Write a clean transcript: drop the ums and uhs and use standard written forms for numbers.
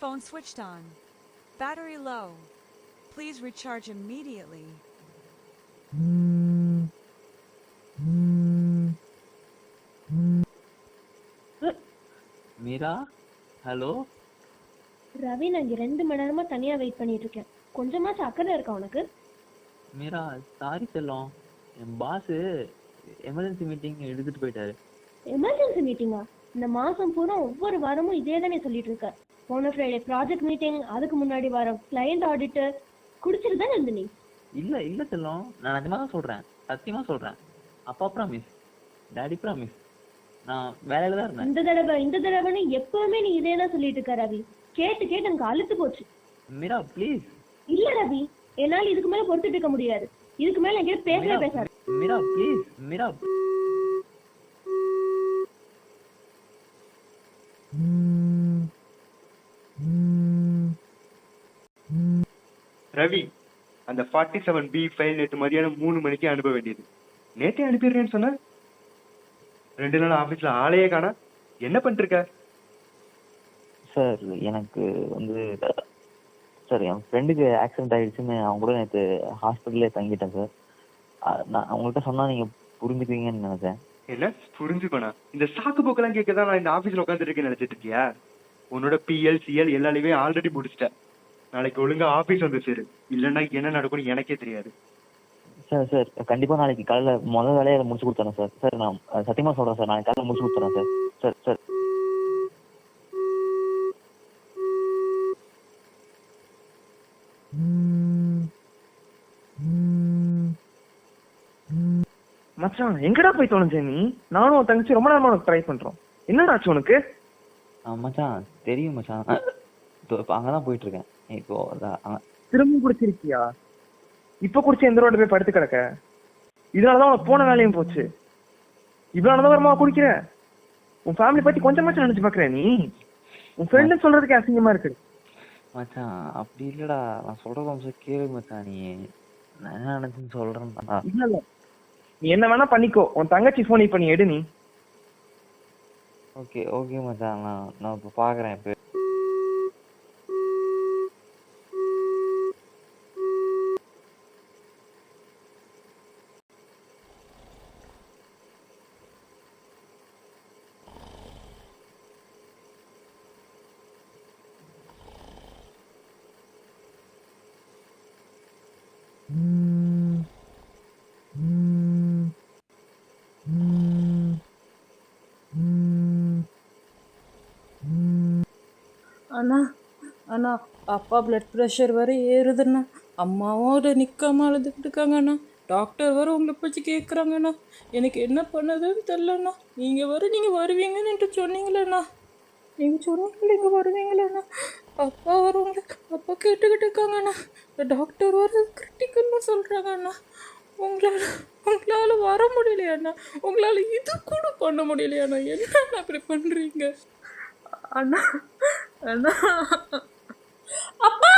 Phone switched on. Battery low. Please recharge immediately. Meera, hello. Ravi, நான் இங்க 2 மணி நேரமா தனியா வெயிட் பண்ணிட்டு இருக்கேன். கொஞ்சமாச்சும் அக்கறை இருக்கா உனக்கு? மீரா, சாரி செல்லம். என் பாஸ் எமர்ஜென்சி மீட்டிங் எடுத்துட்டு போயிட்டாரு. எமர்ஜென்சி மீட்டிங்கா? இந்த மாசம் பூரா ஒவ்வொரு வாரமும் இதே தானே சொல்லிட்டு இருக்க. போன ஃப்ரைடே ப்ராஜெக்ட் மீட்டிங், அதுக்கு முன்னாடி வாரம் கிளையண்ட் ஆடிட். குடிச்சிட்டு தானே இருந்த நீ? இல்ல செல்லம், நான் நிஜமா தான் சொல்றேன், சத்தியமா சொல்றேன். அப்பா ப்ராமிஸ், டாடி ப்ராமிஸ். நான் வேலையில தான் இருந்தேன். இந்த தடவைன்னு எப்பவுமே நீ இதே தான் சொல்லிட்டு இருக்க ரவி. கேட்டு கேட்டு எனக்கு அழுத்து போச்சு. மீரா ப்ளீஸ். இல்ல ரவி, என்னால இதுக்கு மேல பொறுத்துட்டு இருக்க முடியாது. இதுக்கு மேல என்கிட்ட பேசாது. மீரா ப்ளீஸ். மீரா. ரவி, அந்த 47B ஃபைல் நேற்று மதியானம் 3 மணிக்கு அனுப்ப வேண்டியது. நேற்றே அனுப்பிடுறேன்னு சொன்ன. 2 நாள் ஆபீஸ்ல ஆளையே காணா. என்ன பண்ணிருக்க? சார், எனக்கு சார் என் ஃப்ரெண்டுக்கு ஆக்சிடென்ட் ஆகிடுச்சுன்னு அவங்க கூட நேற்று ஹாஸ்பிட்டல்லே தங்கிட்டேன் சார். நான் அவங்கள்ட்ட சொன்னால் நீங்கள் புரிஞ்சுக்குவீங்கன்னு நினைச்சேன். என்ன புரிஞ்சுக்கணா? இந்த சாக்கு போக்கெல்லாம் கேட்கதான் நான் இந்த ஆபீஸ்ல உட்காந்துட்டு இருக்கேன்னு நினைச்சிட்டு இருக்கியா? உன்னோட PL CL எல்லாலையுமே ஆல்ரெடி முடிச்சிட்டேன். நாளைக்கு ஒழுங்கா ஆபீஸ் வந்து சேரு, இல்லைன்னா என்ன நடக்கும்னு எனக்கே தெரியாது. சார் கண்டிப்பாக நாளைக்கு காலையில் முதல் வேலையை முடிச்சு கொடுத்துறேன் சார். சார் நான் சத்தியமாக சொல்கிறேன் சார், நாளைக்கு காலையில் முடிச்சு கொடுத்துறேன் சார். சார் சார் மச்சான், எங்கடா போய் தொலைஞ்ச நீ? நானும் உன் தங்கச்சி ரொம்ப நேரமா உனக்கு ட்ரை பண்றோம். என்னடா ஆச்சு உனக்கு? மச்சான் தெரியும் மச்சான், இப்போ அங்கதான் போயிட்டு இருக்கேன். இப்போ திரும்ப குடிச்சிருக்கியா? இப்ப குடிச்சு எந்த ரோட போய் படுத்து கிடக்க? இதனாலதான் உனக்கு போன வேலையும் போச்சு. இவ்வளவு நதவரமா குடிக்கிற? உன் ஃபேமிலி பத்தி கொஞ்சமாச்சும் நினைச்சு பாக்குற நீ? உன் ஃப்ரெண்டு சொல்றதுக்கு அசிங்கமா இருக்கு. மச்சான் அப்படி இல்லடா, நான் சொல்றது கொஞ்சம் கேளு மச்சான். நீ நான் என்ன நினைச்சுன்னு சொல்றேன். இல்ல, நீ என்ன வேணா பண்ணிக்கோ. உன் தங்கச்சி போன் இப்ப நீ எடு. நீ ஓகே மச்சான், நான் இப்போ பாக்குறேன். இப்போ அண்ணா அப்பா பிளட் ப்ரெஷர் வர ஏறுதுண்ணா. அம்மாவும் அதை நிற்காம அழுதுகிட்டு இருக்காங்கண்ணா. டாக்டர் வர உங்களை பற்றி கேட்குறாங்கண்ணா. எனக்கு என்ன பண்ணதுன்னு தெரிலண்ணா. நீங்கள் வருவீங்கன்னு சொன்னீங்களேண்ணா. நீங்கள் வருவீங்களேண்ணா. அப்பா வருவாங்க. அப்பா கேட்டுக்கிட்டு இருக்காங்கண்ணா. டாக்டர் வர கிரிட்டிக்கல்னு சொல்கிறாங்கண்ணா. உங்களால் வர முடியலையாண்ணா? உங்களால் இது கூட பண்ண முடியலையாண்ணா? என்னண்ணா அப்படி பண்ணுறீங்க? அண்ணா அப்பா